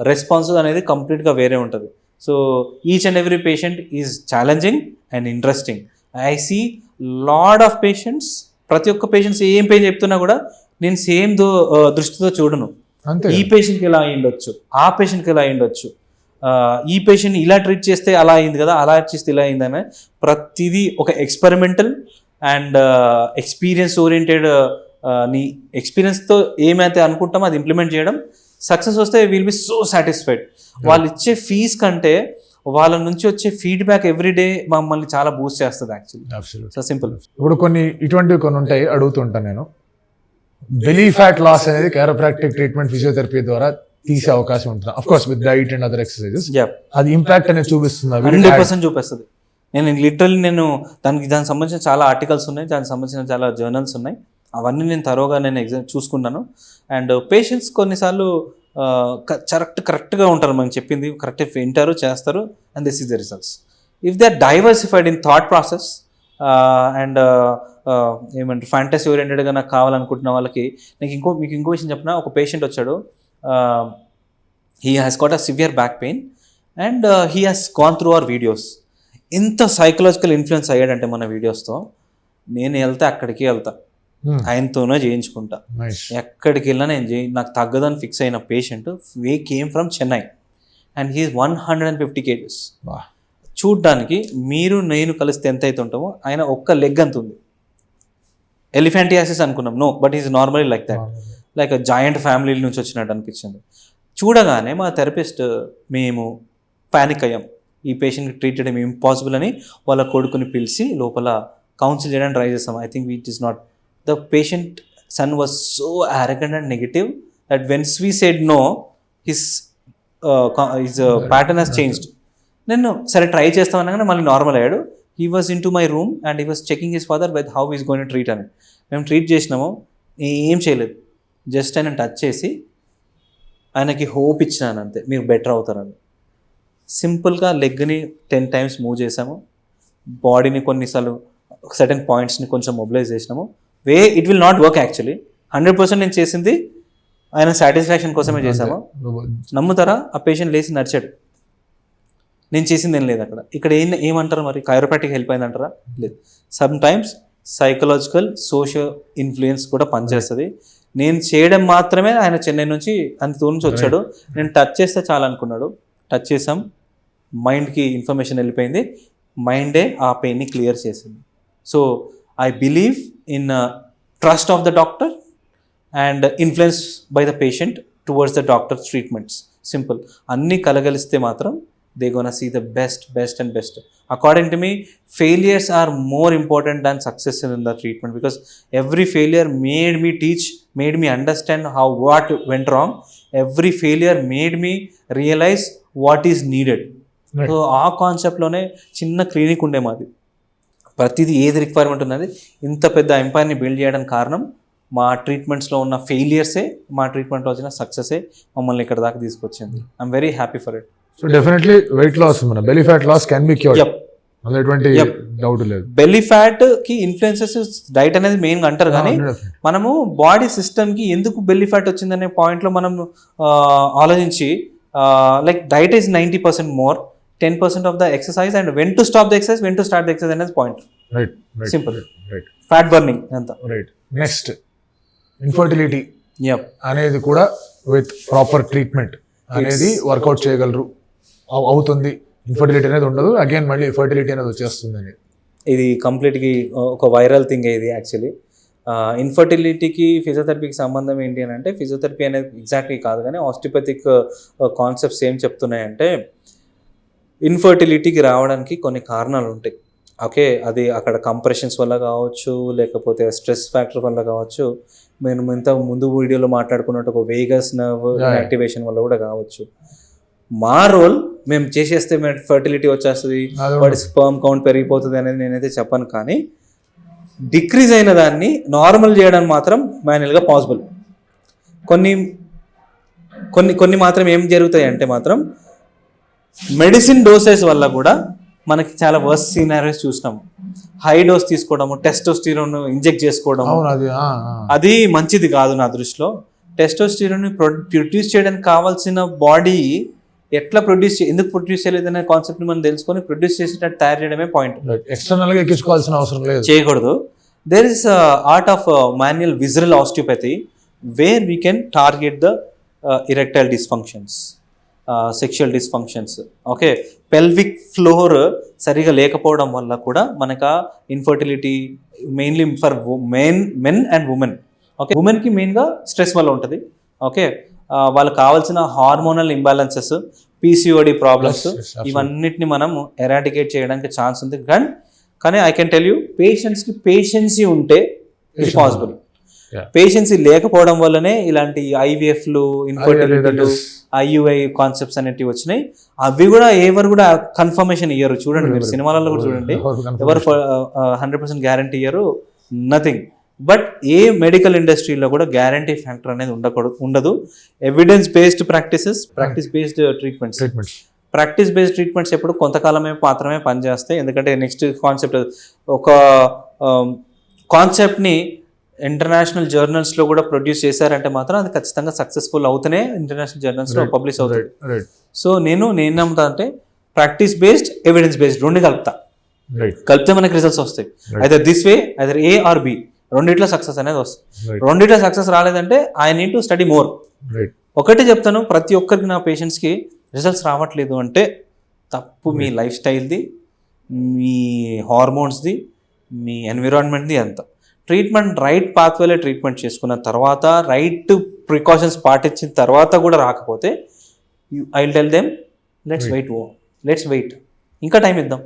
రెస్పాన్స్ అనేది కంప్లీట్గా వేరే ఉంటుంది. So each and every patient is challenging and interesting. I see lot of patients, ప్రతి ఒక్క పేషెంట్స్ ఏం పెయిన్ చెప్తున్నా కూడా నేను సేమ్ దృష్టితో చూడను. ఈ పేషెంట్కి ఇలా అయ్యిండొచ్చు, ఆ పేషెంట్కి ఇలా అయ్యిండొచ్చు, ఈ పేషెంట్ ఇలా ట్రీట్ చేస్తే అలా అయింది కదా, అలా చేస్తే ఇలా అయిందని ప్రతిదీ ఒక ఎక్స్పెరిమెంటల్ అండ్ ఎక్స్పీరియన్స్ ఓరియంటెడ్, నీ ఎక్స్పీరియన్స్తో ఏమైతే అనుకుంటామో అది ఇంప్లిమెంట్ చేయడం. సక్సెస్ వస్తే విల్ బి సో సాటిస్ఫైడ్. వాళ్ళు ఇచ్చే ఫీజ్ కంటే వాళ్ళ నుంచి వచ్చే ఫీడ్బ్యాక్ ఎవ్రీడే మమ్మల్ని చాలా బూస్ట్ చేస్తుంది యాక్చువల్లీ. So simple. ఇప్పుడు ఇటువంటివి కొన్ని ఉంటాయి, అడుగుతుంటాను నేను. బెలీ ఫ్యాట్ లాస్ అనేది కైరోప్రాక్టిక్ ట్రీట్మెంట్, ఫిజియోథెరపీ ద్వారా తీసే అవకాశం ఉంటుంది, of course with diet and other exercises. అది ఇంపాక్ట్ అనేది చూపిస్తుంది, 100% చూపిస్తుంది. నేను దానికి సంబంధించిన చాలా ఆర్టికల్స్ ఉన్నాయి, దానికి సంబంధించిన చాలా జర్నల్స్ ఉన్నాయి. అవన్నీ నేను తరోగా చూసుకున్నాను. అండ్ పేషెంట్స్ కొన్నిసార్లు కరెక్ట్గా ఉంటారు, మనం చెప్పింది కరెక్ట్ వింటారు, చేస్తారు, and this is the results. If they are diversified in thought process and ఏమంటారు ఫ్యాంటసీ ఓరియంటెడ్గా నాకు కావాలనుకుంటున్న వాళ్ళకి, మీకు ఇంకో విషయం చెప్పిన. ఒక పేషెంట్ వచ్చాడు, he has got a severe back pain and he has gone through our videos. ఎంత సైకలాజికల్ ఇన్ఫ్లుయెన్స్ అయ్యాడంటే మన వీడియోస్తో, నేను అక్కడికి వెళ్తా, ఆయనతోనే చేయించుకుంటా. ఎక్కడికి వెళ్ళినా నాకు తగ్గదని ఫిక్స్ అయిన patient came from Chennai and he 150 kgs. చూడ్డానికి నేను కలిస్తే ఎంత అయితే ఉంటామో ఆయన ఒక్క లెగ్ అంత ఉంది. ఎలిఫెంటియాసిస్ అనుకున్నాం, no, but is normally like that, like joint family నుంచి వచ్చినట్టు అనిపించింది. చూడగానే మా థెరపిస్ట్ మేము ప్యానిక్ అయ్యాం, ఈ పేషెంట్కి ట్రీట్ చేయడం ఇంపాసిబుల్ అని వాళ్ళ కొడుకుని పిలిచి లోపల కౌన్సిల్ చేయడానికి ట్రై చేస్తాం. I think it is not, the patient son was so arrogant and negative that once we said no, his pattern has changed. నేను సరే ట్రై చేస్తామనగానే మళ్ళీ నార్మల్ అయ్యాడు. He was in to my room and he was checking his father with how is going to treat అని. మేము ట్రీట్ చేసినాము, ఏం చేయలేదు, జస్ట్ ఆయన టచ్ చేసి ఆయనకి హోప్ ఇచ్చినాను అంతే, మీరు బెటర్ అవుతారని. సింపుల్గా లెగ్ని 10 times మూవ్ చేసాము, బాడీని కొన్నిసార్లు సర్టెన్ పాయింట్స్ని కొంచెం మొబిలైజ్ చేసినాము. It will not work actually. 100% నేను చేసింది ఆయన సాటిస్ఫాక్షన్ కోసమే చేసాము. నమ్ముతారా, ఆ పేషెంట్ లేచి నడిచాడు, నేను చేసింది ఏం లేదు అక్కడ. ఇక్కడ ఏమంటారు మరి, కైరోప్రాక్టిక్ హెల్ప్ అయిందంటారా? లేదు. Sometimes psychological social influence కూడా పనిచేస్తుంది. నేను చేయడం మాత్రమే, ఆయన చెన్నై నుంచి అంత దూరం నుంచి వచ్చాడు, నేను టచ్ చేస్తే చాలా అనుకున్నాడు, టచ్ చేసాం, మైండ్కి ఇన్ఫర్మేషన్ వెళ్ళిపోయింది, మైండే ఆ పెయిన్ని క్లియర్ చేసింది. So I believe in trust of the doctor and influence by the patient towards the doctor's treatments. Simple. Anni kalagaliste matram they gonna see the best and best. According to me, failures are more important than success in the treatment, because every failure made me understand what went wrong. Every failure made me realize what is needed. Right. So ఆ కాన్సెప్ట్లోనే చిన్న క్లినిక్ ఉండే మాది, ప్రతిదీ ఏది రిక్వైర్మెంట్ ఉన్నది. ఇంత పెద్ద ఎంపైర్ని బిల్డ్ చేయడానికి కారణం మా ట్రీట్మెంట్స్లో ఉన్న ఫెయిలియర్సే, మా ట్రీట్మెంట్లో వచ్చిన సక్సెసే మమ్మల్ని ఇక్కడ దాకా తీసుకొచ్చింది. I'm very happy for it. So definitely weight loss, మన belly fat loss can be cured, అందులో ఎటువంటి డౌట్ లేదు. బెల్లీ ఫ్యాట్ కి ఇన్ఫ్లుయెన్సెస్ డైట్ అనేది మెయిన్ అంటారు, కానీ మనము బాడీ సిస్టమ్ కి ఎందుకు బెల్లీ ఫ్యాట్ వచ్చిందనే పాయింట్ లో మనం ఆలోచించి like diet is 90% more, 10% of the exercise and when to stop the exercise, when to start the exercise అనేది point. Right, simple. Right. Fat burning అంత. రైట్. నెక్స్ట్ ఇన్ఫర్టిలిటీ యప్ అనేది కూడా విత్ ప్రాపర్ ట్రీట్మెంట్ అనేది వర్కౌట్ చేయగలరు, అవుతుంది. ఇన్ఫర్టిలిటీ అనేది ఉండదు, అగైన్ మళ్ళీ ఫర్టిలిటీ అనేది వచ్చేస్తుంది అనేది. ఇది కంప్లీట్గా ఒక వైరల్ థింగ్ ఇది యాక్చువల్లీ. ఇన్ఫర్టిలిటీకి ఫిజియోథెరపీకి సంబంధం ఏంటి అని అంటే, ఫిజియోథెరపీ అనేది ఎగ్జాక్ట్లీ కాదు కానీ ఆస్టియోపతిక్ కాన్సెప్ట్స్ ఏం చెప్తున్నాయంటే, ఇన్ఫర్టిలిటీకి రావడానికి కొన్ని కారణాలు ఉంటాయి. ఓకే, అది అక్కడ కంప్రెషన్స్ వల్ల కావచ్చు, లేకపోతే స్ట్రెస్ ఫ్యాక్టర్ వల్ల కావచ్చు, మేము ఇంత ముందు వీడియోలో మాట్లాడుకున్నట్టు ఒక వేగస్ నర్వ్ యాక్టివేషన్ వల్ల కూడా కావచ్చు. మా రోల్ మేము చేసేస్తే మేము ఫర్టిలిటీ వచ్చేస్తుంది, వాడి స్పర్మ్ కౌంట్ పెరిగిపోతుంది అనేది నేనైతే చెప్పను, కానీ డిక్రీజ్ అయిన దాన్ని నార్మల్ చేయడానికి మాత్రం మాన్యువల్గా పాసిబుల్. కొన్ని కొన్ని కొన్ని మాత్రం ఏం జరుగుతాయి అంటే మాత్రం మెడిసిన్ డోసెస్ వల్ల కూడా మనకి చాలా వర్స్ట్ సినారియోస్ చూసినాము. హై డోస్ తీసుకోవడము, టెస్టోస్టిరోన్ ఇంజెక్ట్ చేసుకోవడము, అది మంచిది కాదు నా దృష్టిలో. టెస్టోస్టిరోన్ ప్రొడ్యూస్ చేయడానికి కావాల్సిన బాడీ ఎట్లా ఎందుకు ప్రొడ్యూస్ చేయలేదనే కాన్సెప్ట్ని మనం తెలుసుకొని ప్రొడ్యూస్ చేసేటట్టు తయారు చేయడమే పాయింట్. ఎక్స్టర్నల్గా ఎక్కించుకోవాల్సిన అవసరం లేదు, చేయకూడదు. There is art of manual visceral osteopathy where we can target the erectile dysfunctions, sexual dysfunctions. Okay, pelvic floor సరిగా లేకపోవడం వల్ల కూడా మనకు infertility mainly for men and women. Okay, ఉమెన్కి మెయిన్గా స్ట్రెస్ వల్ల ఉంటుంది. ఓకే, వాళ్ళకి కావాల్సిన హార్మోనల్ ఇంబ్యాలెన్సెస్, పీసీఓడి ప్రాబ్లమ్స్, ఇవన్నిటిని మనం ఎరాడికేట్ చేయడానికి ఛాన్స్ ఉంది. కానీ ఐ కెన్ టెల్ యూ, పేషెంట్స్కి పేషెన్సీ ఉంటే ఇది పాసిబుల్. పేషెన్సీ లేకపోవడం వల్లనే ఇలాంటి ఐవీఎఫ్లు, ఇన్ఫర్టిలిటీలు, ఐయుఐ కాన్సెప్ట్స్ అనేటివి వచ్చినాయి. అవి కూడా ఎవరు కూడా కన్ఫర్మేషన్ ఇయ్యరు. చూడండి, మీరు సినిమాలలో కూడా చూడండి, ఎవరు 100% గ్యారంటీ ఇయ్యరు, నథింగ్. బట్ ఏ మెడికల్ ఇండస్ట్రీలో కూడా గ్యారంటీ ఫ్యాక్టర్ అనేది ఉండదు. Evidence based practice based treatments. Practice based treatments ఎప్పుడు కొంతకాలమే మాత్రమే పనిచేస్తాయి. ఎందుకంటే నెక్స్ట్ కాన్సెప్ట్, ఒక కాన్సెప్ట్ని ఇంటర్నేషనల్ జర్నల్స్లో కూడా ప్రొడ్యూస్ చేశారంటే మాత్రం అది ఖచ్చితంగా సక్సెస్ఫుల్ అవుతూనే ఇంటర్నేషనల్ జర్నల్స్లో పబ్లిష్ అవుతుంది. సో నేను నమ్ముతా అంటే ప్రాక్టీస్ బేస్డ్, ఎవిడెన్స్ బేస్డ్ రెండు కలిపితే మనకి రిజల్ట్స్ వస్తాయి. Either this way, either A or B, రెండిట్లో సక్సెస్ అనేది వస్తుంది. రెండిట్లో సక్సెస్ రాలేదంటే I need to study more. ఒకటే చెప్తాను, ప్రతి ఒక్కరికి నా పేషెంట్స్కి రిజల్ట్స్ రావట్లేదు అంటే తప్పు మీ లైఫ్ స్టైల్ది, మీ హార్మోన్స్ది, మీ ఎన్విరాన్మెంట్ది. అంత ట్రీట్మెంట్ రైట్ పాత్వేలో ట్రీట్మెంట్ చేసుకున్న తర్వాత, రైట్ ప్రికాషన్స్ పాటించిన తర్వాత కూడా రాకపోతే I will tell them let's wait, ఇంకా టైం ఇద్దాం.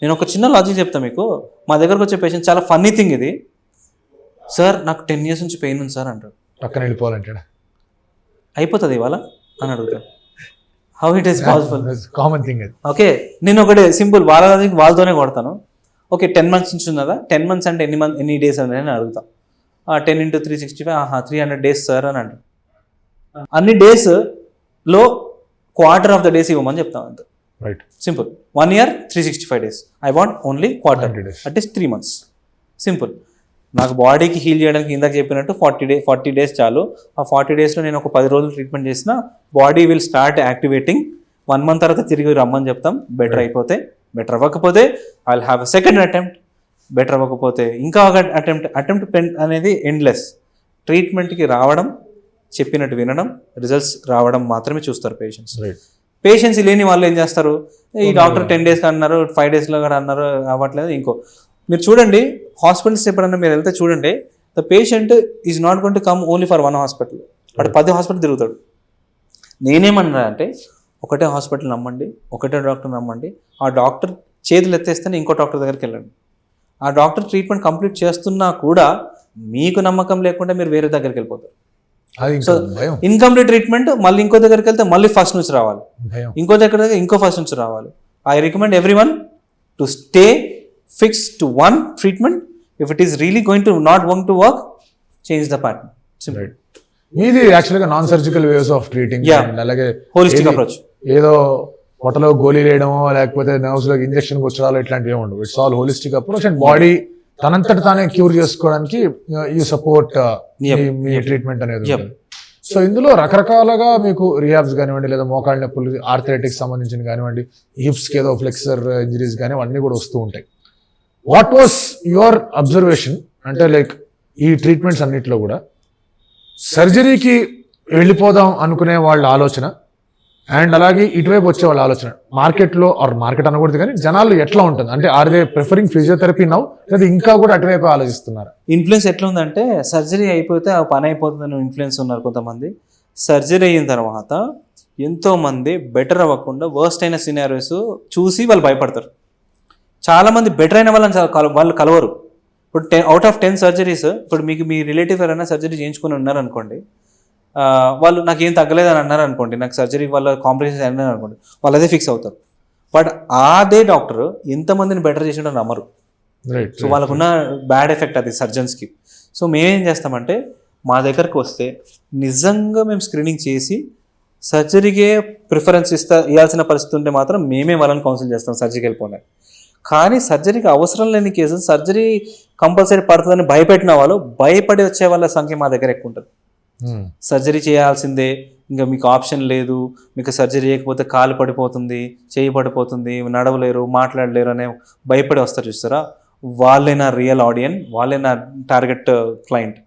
నేను ఒక చిన్న లాజిక్ చెప్తాను మీకు. మా దగ్గరకు వచ్చే పేషెంట్ చాలా ఫన్నీ థింగ్ ఇది, సార్ నాకు 10 years నుంచి పెయిన్ ఉంది సార్ అంటారు. పక్కన వెళ్ళిపోవాలంటే అయిపోతుంది ఇవాళ అని అడుగుతాను. How it is possible? Common thing. Okay, నేను ఒకటి సింపుల్ వాళ్ళతోనే కొడతాను. ఓకే, 10 months నుంచి ఉన్నదా? 10 months అంటే ఎన్ని డేస్ అని నేను అడుగుతాను. 10 into 365, 300 days సార్ అని అంటారు. అన్ని డేస్లో క్వార్టర్ ఆఫ్ ద డేస్ ఇవ్వమని చెప్తాం అంతే. Right, simple. 1 year 365 days, I want only quarter, at is 3 months. Simple. నాకు బాడీకి హీల్ చేయడానికి ఇందాక చెప్పినట్టు 40 days చాలు. ఆ 40 daysలో నేను ఒక 10 రోజులు ట్రీట్మెంట్ చేసిన body will start activating. 1 month తర్వాత తిరిగి రమ్మని చెప్తాం. బెటర్ అయిపోతే, బెటర్ అవ్వకపోతే I will have a second attempt. Better అవ్వకపోతే ఇంకా ఒక అటెంప్ట్ అనేది ఎండ్లెస్. ట్రీట్మెంట్కి రావడం, చెప్పినట్టు వినడం, రిజల్ట్స్ రావడం మాత్రమే చూస్తారు పేషెంట్స్. పేషెంట్స్ లేని వాళ్ళు ఏం చేస్తారు, ఈ డాక్టర్ 10 days అన్నారు, 5 daysలో కూడా అన్నారు, అవ్వట్లేదు. మీరు చూడండి, హాస్పిటల్స్ ఎప్పుడన్నా మీరు వెళ్తే చూడండి, the patient is not going to come only for 1 hospital. అటు 10 hospitals తిరుగుతాడు. నేనేమన్నా అంటే, ఒకటే హాస్పిటల్ నమ్మండి, ఒకటే డాక్టర్ నమ్మండి. ఆ డాక్టర్ చేతులు ఎత్తేస్తేనే ఇంకో డాక్టర్ దగ్గరికి వెళ్ళండి. ఆ డాక్టర్ ట్రీట్మెంట్ కంప్లీట్ చేస్తున్నా కూడా మీకు నమ్మకం లేకుండా మీరు వేరే దగ్గరికి వెళ్ళిపోతారు. సో ఇన్కంప్లీట్ ట్రీట్మెంట్, మళ్ళీ ఇంకో దగ్గరికి వెళ్తే మళ్ళీ ఫస్ట్ నుంచి రావాలి, ఇంకో దగ్గర ఇంకో ఫస్ట్ నుంచి రావాలి. I recommend every one to stay fix to one treatment. If it is really going to not going to work, change the pattern. Simple. ఇది యాక్చువల్గా non surgical ways of treating. అలాగే హోలిస్టిక్ అప్రోచ్. ఏదో పొట్టలో గోళీ వేయడమో లేకపోతే నర్వ్స్ లో ఇంజెక్షన్ కూర్చోడాలో ఇట్లాంటివి ఉండవు. It's all holistic approach and body తనంతట తానే క్యూర్ చేసుకోవడానికి ఈ సపోర్ట్ మీ ట్రీట్మెంట్ అనేది ఉంటుంది. సో ఇందులో రకరకాలుగా మీకు రిహాబ్స్ కానివ్వండి, లేదా మోకాళ్ళ నొప్పులు, ఆర్థరైటిక్స్ సంబంధించిన కానివ్వండి, హిప్స్ కి ఏదో ఫ్లెక్సర్ ఇంజరీస్ కానీ అన్నీ కూడా వస్తూ ఉంటాయి. వాట్ వాస్ యువర్ అబ్జర్వేషన్ అంటే లైక్ ఈ ట్రీట్మెంట్స్ అన్నిట్లో కూడా సర్జరీకి వెళ్ళిపోదాం అనుకునే వాళ్ళ ఆలోచన అండ్ అలాగే ఇటువైపు వచ్చే వాళ్ళ ఆలోచన మార్కెట్లో ఆర్ మార్కెట్ అనకూడదు కానీ జనాలు ఎట్లా ఉంటుంది అంటే are they preferring physiotherapy now లేదా ఇంకా కూడా అటువైపు ఆలోచిస్తున్నారు? ఇన్ఫ్లుయెన్స్ ఎట్లా ఉందంటే సర్జరీ అయిపోతే ఆ పని అయిపోతుందని ఇన్ఫ్లుయెన్స్ ఉన్నారు కొంతమంది. సర్జరీ అయిన తర్వాత ఎంతోమంది బెటర్ అవ్వకుండా వర్స్ట్ అయిన సినారియోస్ చూసి వాళ్ళు భయపడతారు. చాలామంది బెటర్ అయిన వాళ్ళు కలవరు. ఇప్పుడు అవుట్ ఆఫ్ 10 సర్జరీస్ ఇప్పుడు మీకు మీ రిలేటివ్ ఎవరైనా సర్జరీ చేయించుకొని ఉన్నారనుకోండి, వాళ్ళు నాకు ఏం తగ్గలేదని అన్నారు అనుకోండి, నాకు సర్జరీ వల్ల కాంప్లికేషన్స్ అయినా అనుకోండి, వాళ్ళు అదే ఫిక్స్ అవుతారు. బట్ అదే డాక్టర్ ఎంతమందిని బెటర్ చేసిండో నమ్మరు. సో వాళ్ళకున్న బ్యాడ్ ఎఫెక్ట్ అది సర్జన్స్కి. సో మేమేం చేస్తామంటే మా దగ్గరకు వస్తే నిజంగా మేము స్క్రీనింగ్ చేసి సర్జరీకే ప్రిఫరెన్స్ ఇవ్వాల్సిన పరిస్థితి ఉంటే మాత్రం మేమే వాళ్ళని కౌన్సిల్ చేస్తాం సర్జరీకి వెళ్ళిపోయినా. కానీ సర్జరీకి అవసరం లేని కేసులు సర్జరీ కంపల్సరీ పడుతుందని భయపెట్టిన వాళ్ళు భయపడి వచ్చే వాళ్ళ సంఖ్య మా దగ్గర ఎక్కువ ఉంటుంది. సర్జరీ చేయాల్సిందే, ఇంకా మీకు ఆప్షన్ లేదు, మీకు సర్జరీ చేయకపోతే కాలు పడిపోతుంది, చేయి పడిపోతుంది, నడవలేరు, మాట్లాడలేరు అనే భయపడి వస్తారు చూస్తారా, వాళ్ళే నా రియల్ ఆడియన్స్, వాళ్ళే నా టార్గెట్ క్లయింట్,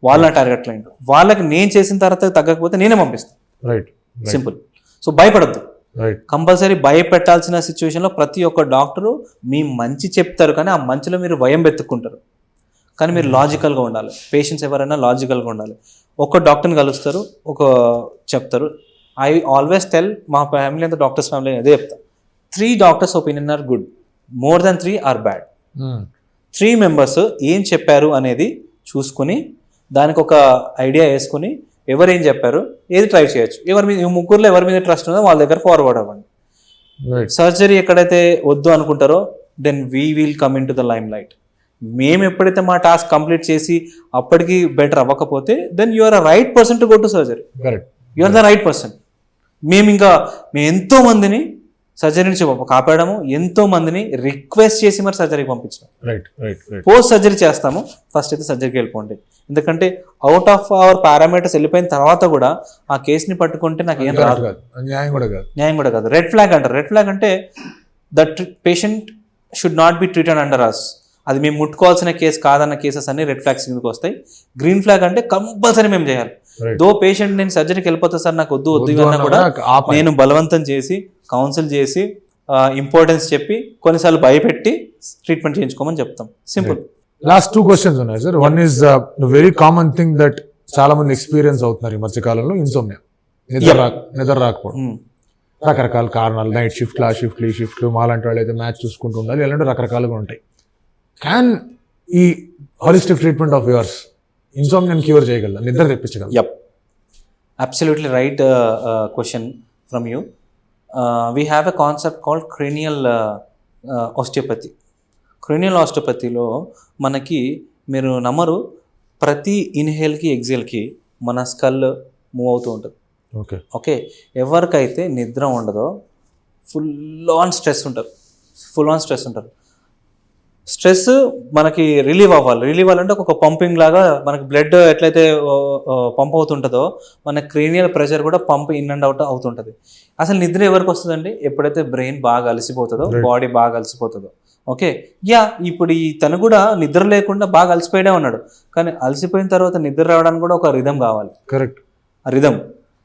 వాళ్ళ నా టార్గెట్ క్లయింట్. వాళ్ళకి నేను చేసిన తర్వాత తగ్గకపోతే నేనే పంపిస్తాను. సింపుల్. సో భయపడద్దు. కంపల్సరీ భయపెట్టాల్సిన సిచ్యువేషన్లో ప్రతి ఒక్క డాక్టరు మీ మంచి చెప్తారు, కానీ ఆ మంచిలో మీరు భయం వెతుక్కుంటారు. కానీ మీరు లాజికల్గా ఉండాలి. పేషెంట్స్ ఎవరైనా లాజికల్గా ఉండాలి. ఒక డాక్టర్ని కలుస్తారు, ఒక చెప్తారు. ఐ ఆల్వేస్ టెల్ మా ఫ్యామిలీ అంతా డాక్టర్స్ ఫ్యామిలీ అదే చెప్తా, 3 doctors opinion are good, more than 3 are bad. 3 members ఏం చెప్పారు అనేది చూసుకొని దానికి ఒక ఐడియా వేసుకొని ఎవరు ఏం చెప్పారు ఏది ట్రై చేయొచ్చు. ముగ్గురులో ఎవరి మీద ట్రస్ట్ ఉందో వాళ్ళ దగ్గర ఫార్వర్డ్ అవ్వండి. సర్జరీ ఎక్కడైతే వద్దు అనుకుంటారో then we will come in to the limelight. మేము ఎప్పుడైతే మా టాస్క్ కంప్లీట్ చేసి అప్పటికి బెటర్ అవ్వకపోతే then you are a right person to go to surgery. You are the right person. మేము ఎంతో మందిని సర్జరీ నుంచి కాపాడము, ఎంతో మందిని రిక్వెస్ట్ చేసి మరి సర్జరీకి పంపించాము. పోస్ట్ సర్జరీ చేస్తాము, ఫస్ట్ అయితే సర్జరీకి వెళ్ళిపోండి. ఎందుకంటే అవుట్ ఆఫ్ అవర్ పారామీటర్స్ వెళ్ళిపోయిన తర్వాత కూడా ఆ కేసుని పట్టుకుంటే నాకు ఏం రాదు, న్యాయం కూడా కాదు. రెడ్ ఫ్లాగ్ అంటారు. రెడ్ ఫ్లాగ్ అంటే that patient should not be treated under us. అది మేము ముట్టుకోవాల్సిన కేసు కాదన్న కేసెస్ అన్ని రెడ్ ఫ్లాగ్స్ కిందకి వస్తాయి. గ్రీన్ ఫ్లాగ్ అంటే కంపల్సరీ మేము చేయాలి. దో పేషెంట్ నేను సర్జరీకి వెళ్ళిపోతా సార్ నాకు వద్దు అన్నా కూడా నేను బలవంతం చేసి కౌన్సిల్ చేసి ఇంపార్టెన్స్ చెప్పి కొన్నిసార్లు భయపెట్టి ట్రీట్మెంట్ చేయించుకోమని చెప్తాం. సింపుల్. లాస్ట్ 2 questions ఉన్నాయి sir. One is very common thing that చాలా మంది ఎక్స్పీరియన్స్ అవుతున్నారు ఈ మధ్య కాలంలో, ఇన్సోమ్నియా, నిద్ర రాకపోవడం. రకరకాల కారణాలు, నైట్ షిఫ్ట్, ఆ షిఫ్ట్లు, ఈ షిఫ్ట్లు, మాలాంటి వాళ్ళు అయితే మ్యాచ్ చూసుకుంటూ ఉండాలి, ఇలాంటి రకరకాలుగా ఉంటాయి. క్యాన్ ఈ హోలిస్టిక్ ట్రీట్మెంట్ ఆఫ్ యువర్స్ ఇన్సోమ్నియాని క్యూర్ చేయగలరా, నిద్ర తెప్పించగలరా? Yup, absolutely right question from you. We have a concept called cranial osteopathy. Cranial ఆస్టియోపతిలో మనకి మీరు నమ్మరు, ప్రతి ఇన్హేల్కి ఎగ్జేల్కి మన స్కల్ మూవ్ అవుతూ ఉంటుంది. ఓకే, ఎవరికైతే నిద్ర ఉండదో ఫుల్ ఆన్ స్ట్రెస్ ఉంటారు. స్ట్రెస్ మనకి రిలీవ్ అవ్వాలంటే ఒక పంపింగ్ లాగా మనకి బ్లడ్ ఎట్లయితే పంప్ అవుతుంటుందో మన క్రేనియల్ ప్రెషర్ కూడా పంప్ ఇన్ అండ్ అవుట్ అవుతుంటుంది. అసలు నిద్ర ఎవరికి వస్తుందండి? ఎప్పుడైతే బ్రెయిన్ బాగా అలసిపోతుందో, బాడీ బాగా అలసిపోతుందో. ఓకే, ఇప్పుడు తను కూడా నిద్ర లేకుండా బాగా అలసిపోయాడే ఉన్నాడు, కానీ అలసిపోయిన తర్వాత నిద్ర రావడానికి కూడా ఒక రిథం కావాలి. కరెక్ట్.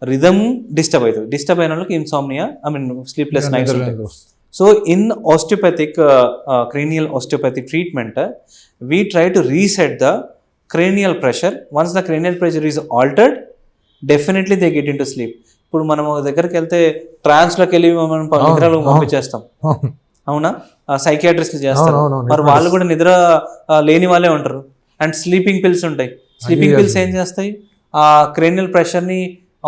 రిథమ్ డిస్టర్బ్ అవుతుంది. డిస్టర్బ్ అయిన వాళ్ళకి ఇన్సామ్నియా, స్లీప్లెస్ నైట్స్ ఉంటాయి. So in cranial osteopathic treatment, we try to reset the cranial pressure. Once the cranial pressure is altered, definitely they get into sleep. ఇప్పుడు మనం దగ్గరికి వెళ్తే ట్రాన్స్లోకి వెళ్ళి మనం నిద్రలో పంపించేస్తాం, అవునా? సైకియాట్రిస్ట్లు చేస్తారు, మరి వాళ్ళు కూడా నిద్ర లేని వాళ్ళే ఉంటారు. అండ్ స్లీపింగ్ పిల్స్ ఉంటాయి. స్లీపింగ్ పిల్స్ ఏం చేస్తాయి? ఆ క్రేనియల్ ప్రెషర్ని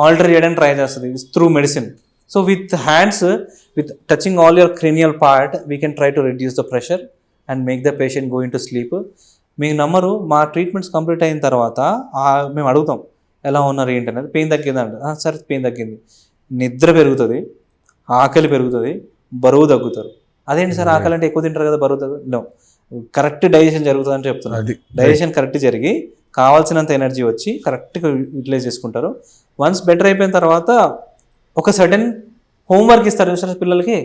ఆల్టర్ చేయడానికి ట్రై చేస్తుంది through medicine. So with hands, with touching all your cranial part, we can try to reduce the pressure and make the patient going to sleep. మీకు నమ్మరు, మా ట్రీట్మెంట్స్ కంప్లీట్ అయిన తర్వాత మేము అడుగుతాం ఎలా ఉన్నారు ఏంటి అనేది. పెయిన్ తగ్గిందంట, సరే పెయిన్ తగ్గింది. నిద్ర పెరుగుతుంది, ఆకలి పెరుగుతుంది, బరువు తగ్గుతారు. అదేంటి సార్ ఆకలి అంటే ఎక్కువ తింటారు కదా బరువు తగ్గు? నో, కరెక్ట్ డైజెషన్ జరుగుతుంది అని చెప్తున్నారు. డైజెషన్ కరెక్ట్ జరిగి కావాల్సినంత ఎనర్జీ వచ్చి కరెక్ట్గా యూటిలైజ్ చేసుకుంటారు. వన్స్ బెటర్ అయిపోయిన తర్వాత ఒక సడన్ హోంవర్క్ ఇస్తారు చూసారు పిల్లలకి.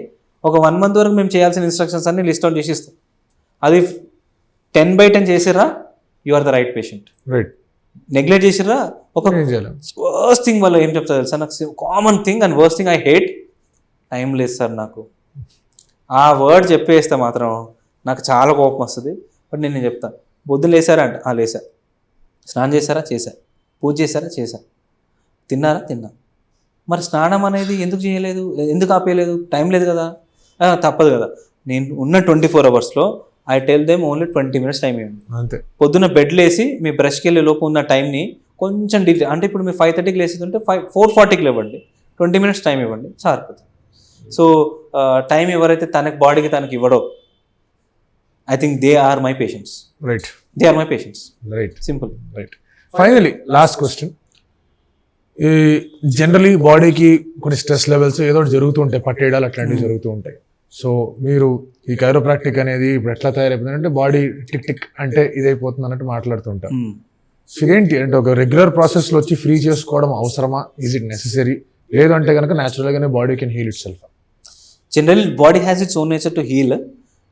ఒక 1 month వరకు మేము చేయాల్సిన ఇన్స్ట్రక్షన్స్ అన్ని లిస్ట్ అవుట్ చేసి ఇస్తాం. అది 10/10 చేసిర్రా, you are the right patient. Neglect చేసిర్రా, ఒక వర్స్ట్ థింగ్ వల్ల ఏం చెప్తారు తెలుసా, నాకు common thing and worst thing I hate, time లేదు సార్ నాకు. ఆ వర్డ్ చెప్పేస్తే మాత్రం నాకు చాలా కోపం వస్తుంది. బట్ నేను చెప్తాను, పొద్దున్న లేసారా అంటే లేసా. స్నానం చేశారా? చేశా. పూజ చేశారా? చేశా. తిన్నారా? తిన్నా. మరి స్నానం అనేది ఎందుకు చేయలేదు, ఎందుకు ఆపేయలేదు? టైం లేదు కదా. తప్పదు కదా. నేను ఉన్న 24 hours I tell them only 20 minutes time ఇవ్వండి అంతే. పొద్దున్న బెడ్లో వేసి మీ బ్రష్కి వెళ్ళే లోపు ఉన్న టైంని కొంచెం డిలే, అంటే ఇప్పుడు మీరు 5:30కి లేస్తుంటే 4:40కి ఇవ్వండి, 20 minutes టైం ఇవ్వండి, సరిపోతుంది. సో టైం ఎవరైతే తనకి బాడీకి తనకి ఇవ్వడో, I think they are my patients. Right, they are my patients. Right, simple. Right. Finally last question. ఈ జనరలీ బాడీకి కొన్ని స్ట్రెస్ లెవెల్స్ ఏదో ఒకటి జరుగుతూ ఉంటాయి, పట్టేయడాలు అట్లాంటివి జరుగుతూ ఉంటాయి. సో మీరు ఈ కైరోప్రాక్టిక్ అనేది ఇప్పుడు ఎట్లా తయారైపోతుంది అంటే బాడీ టిక్ టిక్ అంటే ఇదైపోతుంది అన్నట్టు మాట్లాడుతుంటారు. సో ఏంటి అంటే ఒక రెగ్యులర్ ప్రాసెస్లో వచ్చి ఫ్రీ చేసుకోవడం అవసరమా? Is it necessary? లేదు అంటే కనుక న్యాచురల్గానే body can heal itself. General body has its own nature to heal.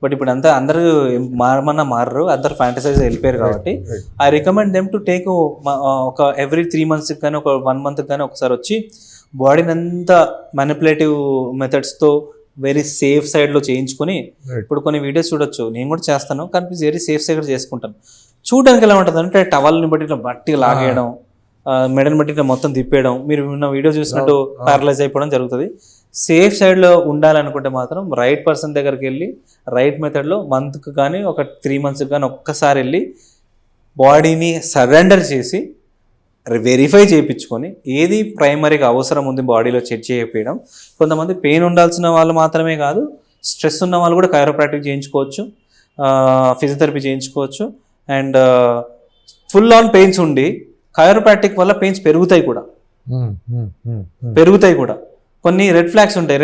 But ఇప్పుడు అంతా అందరూ మారరు, అందరు ఫ్యాంటసైజ్ వెళ్ళిపోయారు కాబట్టి I recommend them to take ఒక ఎవ్రీ 3 months కానీ ఒక 1 month కానీ ఒకసారి వచ్చి బాడీని అంతా మ్యానిపులేటివ్ మెథడ్స్తో వెరీ సేఫ్ సైడ్లో చేయించుకొని, ఇప్పుడు కొన్ని వీడియోస్ చూడొచ్చు, నేను కూడా చేస్తాను, కానీ వెరీ సేఫ్ సైడ్ చేసుకుంటాను. చూడడానికి ఎలా ఉంటుంది అంటే టవల్ని బట్టి ఇట్లా బట్టి లాగేయడం, మెడని బట్టి ఇట్లా మొత్తం తిప్పేయడం, మీరు ఉన్న వీడియో చూసినట్టు ప్యారలైజ్ అయిపోవడం జరుగుతుంది. సేఫ్ సైడ్లో ఉండాలనుకుంటే మాత్రం రైట్ పర్సన్ దగ్గరికి వెళ్ళి రైట్ మెథడ్లో మంత్కి కానీ ఒక 3 months కానీ ఒక్కసారి వెళ్ళి బాడీని సరెండర్ చేసి వెరిఫై చేయించుకొని ఏది ప్రైమరీగా అవసరం ఉంది బాడీలో చెక్ చేయడం. కొంతమంది పెయిన్ ఉండాల్సిన వాళ్ళు మాత్రమే కాదు, స్ట్రెస్ ఉన్న వాళ్ళు కూడా కైరోప్రాక్టిక్ చేయించుకోవచ్చు, ఫిజియోథెరపీ చేయించుకోవచ్చు. అండ్ ఫుల్ ఆన్ పెయిన్స్ ఉండి కైరోప్రాక్టిక్ వల్ల పెయిన్స్ పెరుగుతాయి కూడా. కొన్ని రెడ్ ఫ్లాగ్స్ ఉంటాయి.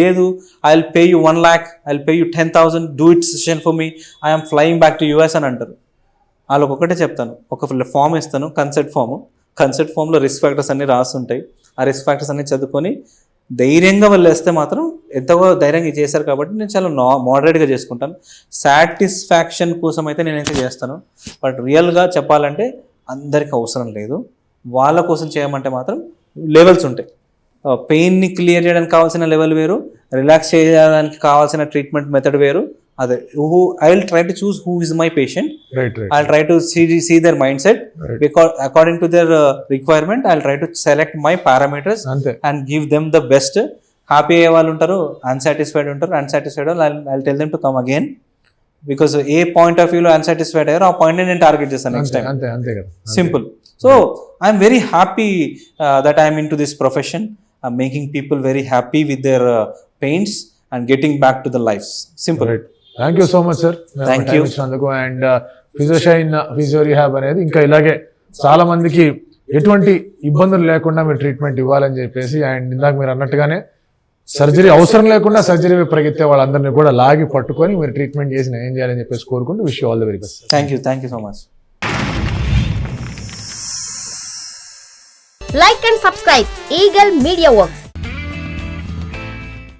లేదు, I will pay you 1 lakh, I will pay you 10,000, do it session for me, I'm flying back to US అని అంటారు. వాళ్ళకి ఒకటే చెప్తాను, ఒక ఫామ్ ఇస్తాను, కన్సెప్ట్ ఫామ్లో రిస్క్ ఫ్యాక్టర్స్ అన్ని రాస్తుంటాయి. ఆ రిస్క్ ఫ్యాక్టర్స్ అన్ని చదువుకొని ధైర్యంగా వాళ్ళు వేస్తే మాత్రం ఎంతగా ధైర్యంగా చేశారు కాబట్టి నేను చాలా మోడరేట్గా చేసుకుంటాను. సాటిస్ఫాక్షన్ కోసం అయితే నేనైతే చేస్తాను. బట్ రియల్గా చెప్పాలంటే అందరికి అవసరం లేదు. వాళ్ళ కోసం చేయమంటే మాత్రం లెవెల్స్ ఉంటాయి. పెయిన్ని క్లియర్ చేయడానికి కావాల్సిన లెవెల్ వేరు, రిలాక్స్ చేయడానికి కావాల్సిన ట్రీట్మెంట్ మెథడ్ వేరు. అదే I will try to choose who is my patient. I will try to see their mindset, because according to their requirement I will try to select my parameters and give them the best. Happy అయ్యే వాళ్ళు ఉంటారు, అన్సాటిస్ఫైడ్ ఉంటారు. అన్సాటిస్ఫైడ్ వాళ్ళు I tell them to come again, because ఏ పాయింట్ ఆఫ్ వ్యూలో అన్సాటిస్ఫైడ్ అయ్యారో ఆ పాయింట్ నేను టార్గెట్ చేస్తాను next time. Simple. So I'm very happy that I'm into this profession. I'm making people very happy with their pains and getting back to the life. Simple. Thank you so much sir. Thank you. And Physioshine physio rehab అనేది ఇంకా ఇలాగే చాలా మందికి ఎటువంటి ఇబ్బందులు లేకుండా మీరు ట్రీట్మెంట్ ఇవ్వాలని చెప్పేసి, అండ్ ఇందాక మీరు అన్నట్టుగానే సర్జరీ అవసరం లేకుండా సర్జరీ పరిగెత్తే వాళ్ళందరినీ కూడా లాగి పట్టుకొని మీరు ట్రీట్మెంట్ చేసి ఏం చేయాలని చెప్పేసి కోరుకుంటూ wish you all the very best. Thank you so much. Like and subscribe Eagle Media Works.